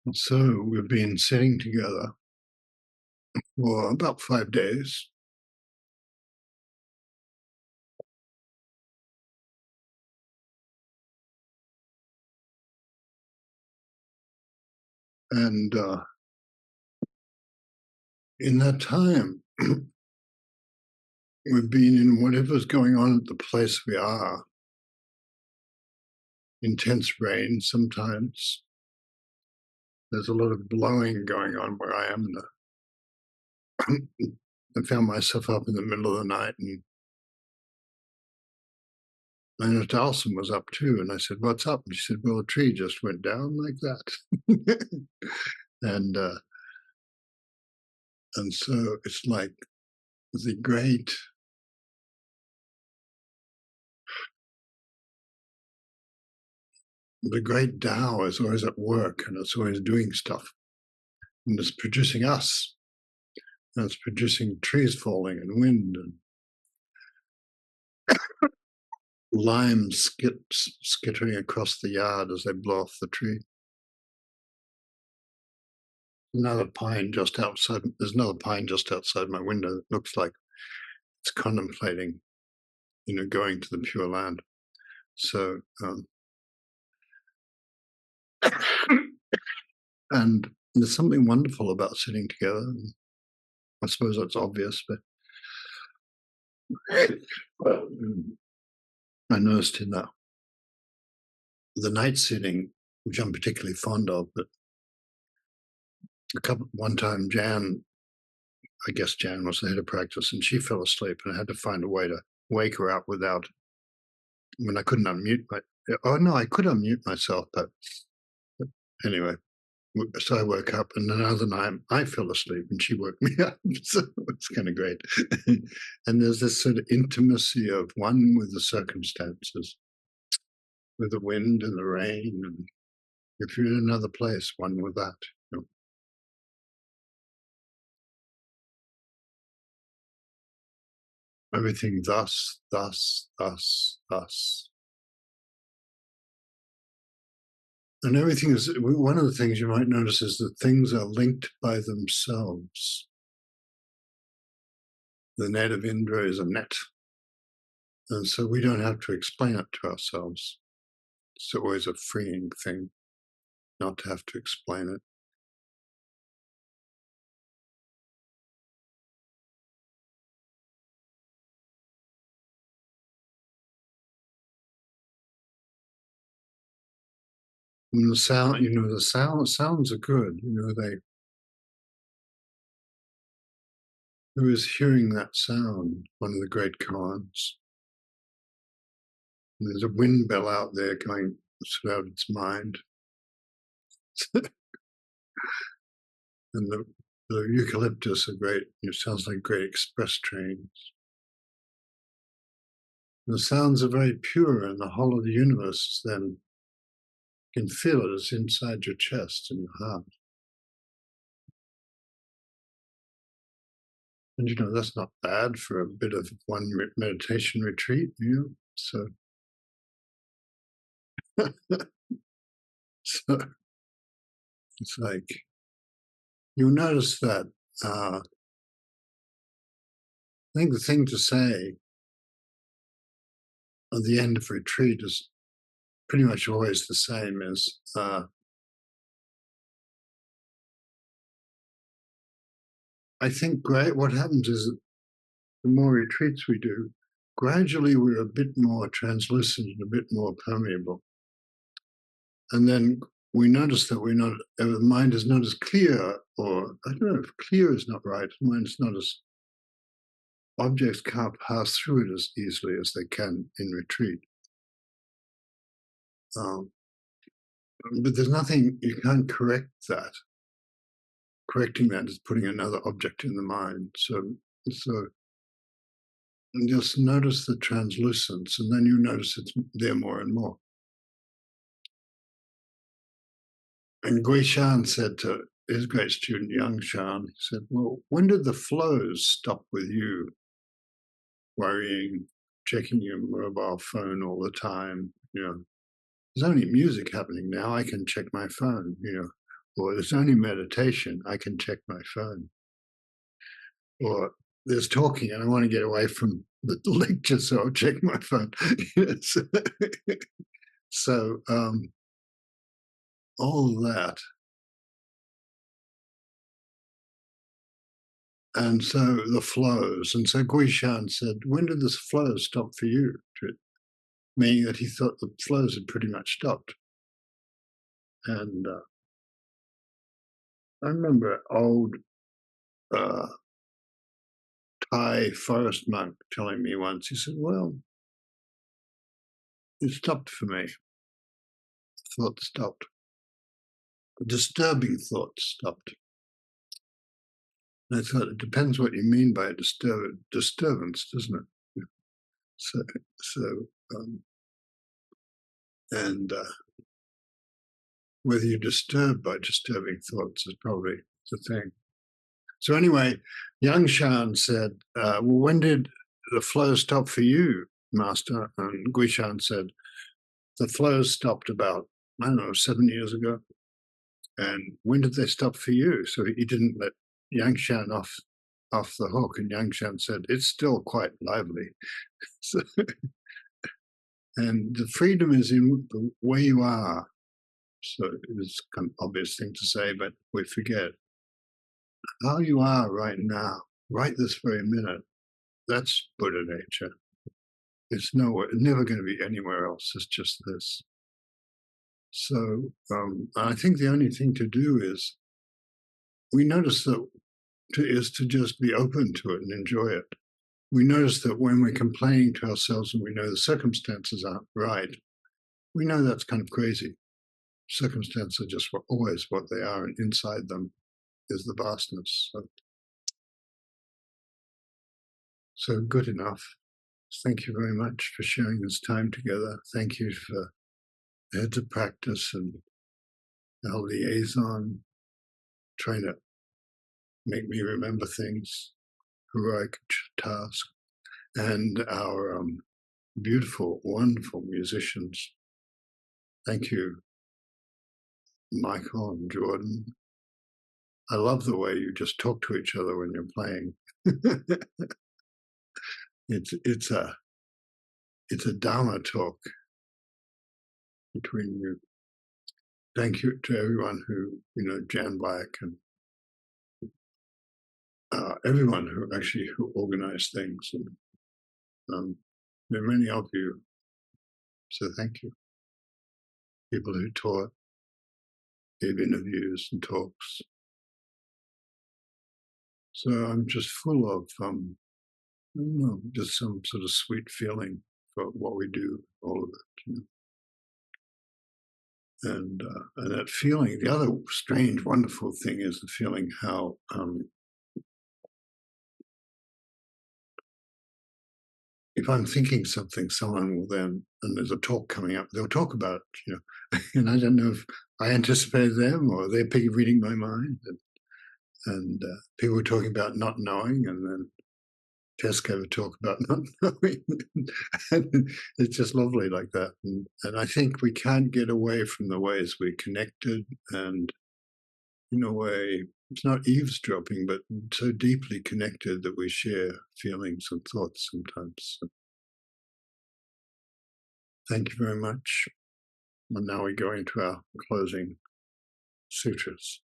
So we've been sitting together for about 5 days, and in that time, we've been in whatever's going on at the place we are. Intense rain sometimes. There's a lot of blowing going on where I am. I found myself up in the middle of the night, and I noticed Alison was up too. And I said, "What's up?" And she said, "Well, a tree just went down like that." and and so it's like the great Tao is always at work, and it's always doing stuff, and it's producing us, and it's producing trees falling and wind and limes skittering across the yard as they blow off the tree. Another pine just outside. There's another pine just outside my window. It looks like it's contemplating, going to the Pure Land. So, and there's something wonderful about sitting together. I suppose that's obvious, but I noticed in the night sitting, which I'm particularly fond of, but one time I guess Jan was the head of practice, and she fell asleep, and I had to find a way to wake her up when I couldn't unmute oh no, I could unmute myself, but anyway, so I woke up, and another night I fell asleep, and she woke me up. So it's kind of great. And there's this sort of intimacy of one with the circumstances, with the wind and the rain, and if you're in another place, one with that. Everything thus, thus, thus, thus. And everything is, one of the things you might notice is that things are linked by themselves. The net of Indra is a net. And so we don't have to explain it to ourselves. It's always a freeing thing not to have to explain it. And the sounds are good. Who is hearing that sound? One of the great koans. There's a wind bell out there going sort of out of its mind. And the eucalyptus are great. It sounds like great express trains. The sounds are very pure, and the whole of the universe then you can feel it as inside your chest and your heart. And that's not bad for a bit of one meditation retreat, So, so it's like you'll notice that. I think the thing to say at the end of retreat is pretty much always the same as I think what happens is the more retreats we do, gradually we're a bit more translucent and a bit more permeable. And then we notice that the mind is not as clear, or I don't know if clear is not right. The mind is not as, objects can't pass through it as easily as they can in retreat. But there's nothing, you can't correct that. Correcting that is putting another object in the mind. So just notice the translucence, and then you notice it's there more and more. And Gui Shan said to his great student, young Shan, he said, "Well, when did the flows stop with you? Worrying, checking your mobile phone all the time. There's only music happening now. I can check my phone. or it's only meditation, I can check my phone. Or there's talking and I want to get away from the lecture, so I'll check my phone. Yes. So all that. And so the flows. And so Guishan said, when did this flow stop for you? Meaning that he thought the flows had pretty much stopped. And I remember old uh, Thai forest monk telling me once, he said, well, it stopped for me. Thought stopped. Disturbing thoughts stopped. And I thought, it depends what you mean by a disturbance, doesn't it? So, so and whether you're disturbed by disturbing thoughts is probably the thing. So anyway, Yang Shan said, well, when did the flow stop for you, Master? And Guishan said, the flow stopped about, I don't know, 7 years ago. And when did they stop for you? So he didn't let Yang Shan off the hook. And Yang Shan said, it's still quite lively. So, and the freedom is in the way you are. So it's kind of obvious thing to say, but we forget how you are right now, right this very minute. That's Buddha nature. It's nowhere, never going to be anywhere else. It's just this. So I think the only thing to do is we notice that is to just be open to it and enjoy it. We notice that when we're complaining to ourselves and we know the circumstances aren't right, we know that's kind of crazy. Circumstances are just always what they are, and inside them is the vastness. So good enough. Thank you very much for sharing this time together. Thank you for the heads of practice and our liaison, trying to make me remember things, heroic task, and our beautiful, wonderful musicians. Thank you, Michael and Jordan. I love the way you just talk to each other when you're playing. it's a Dharma talk between you. Thank you to everyone who, Jan Black and everyone who organized things. And there are many of you, so thank you. People who taught, gave interviews and talks. So I'm just full of, I don't know, just some sort of sweet feeling for what we do, all of it. And that feeling, the other strange, wonderful thing is the feeling how if I'm thinking something, someone will then, and there's a talk coming up, they'll talk about it, and I don't know if I anticipated them or they're reading my mind. And people were talking about not knowing, and then Tesco would talk about not knowing. And it's just lovely like that. And I think we can't get away from the ways we're connected, and in a way, it's not eavesdropping, but so deeply connected that we share feelings and thoughts sometimes. So thank you very much. And now we go into our closing sutras.